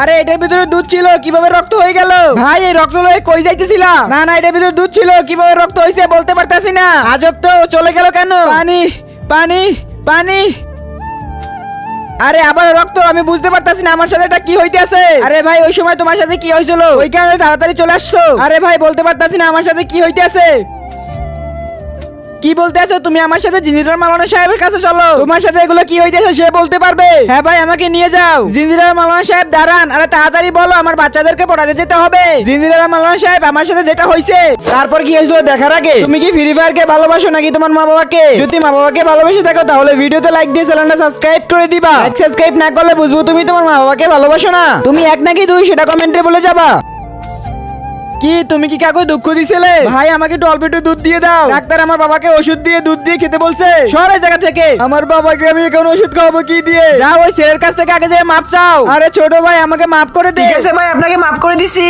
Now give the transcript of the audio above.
আরে এটার ভিতরে দুধ ছিল, কিভাবে রক্ত হয়ে গেল? ভাই এই রক্ত লয়ে কই যাইতেছিলা? না না, এটার ভিতরে দুধ ছিল, কিভাবে রক্ত হইছে বলতে পারতাছি না। আজব তো, চলে গেল কেন? পানি পানি পানি। আরে আবার রক্ত, আমি বুঝতে পারতাছি না আমার সাথে এটা কি হইতেছে। আরে ভাই ওই সময় তোমার সাথে কি হয়েছিল? ওই কারণে তাড়াতাড়ি চলে আসছো। আরে ভাই বলতে পারতাছি না আমার সাথে কি হইতেছে। কি বলতে আছো তুমি? আমার সাথে জিঞ্জিরার মাওলানা সাহেবের কাছে চলো, তোমার সাথে এগুলো কি হইতেছে সে বলতে পারবে। হ্যাঁ ভাই আমাকে নিয়ে যাও। জিঞ্জিরার মাওলানা সাহেব দাঁড়ান, আরে তাড়াতাড়ি বলো, আমার বাচ্চাদেরকে পড়াতে যেতে হবে। জিঞ্জিরার মাওলানা সাহেব আমার সাথে যেটা হয়েছে তারপর কি হয়েছিল দেখার আগে তুমি কি ফ্রি ফায়ারকে ভালোবাসো নাকি তোমার মা বাবাকে? যদি মা বাবাকে ভালোবেসে থাকো তাহলে ভিডিওতে লাইক দিয়ে চ্যানেলটা সাবস্ক্রাইব করে দিবা। সাবস্ক্রাইব না করলে বুঝবো তুমি তোমার মা বাবাকে ভালোবাসো না। তুমি এক নাকি দুই সেটা কমেন্টে বলে যাবা। কি তুমি কি কাউকে দুঃখ দিছিলে? ভাই আমাকে একটু অল্প একটু দুধ দিয়ে দাও, ডাক্তার আমার বাবাকে ওষুধ দিয়ে দুধ দিয়ে খেতে বলছে। সরে জায়গা থেকে, আমার বাবাকে আমি এখন ওষুধ খাওয়াবো কি দিয়ে? যাও ওই ছেলের কাছ থেকে আগে যে মাপ চাও। আরে ছোট ভাই আমাকে মাফ করে দে। ঠিক আছে ভাই, আপনাকে মাফ করে দিছি।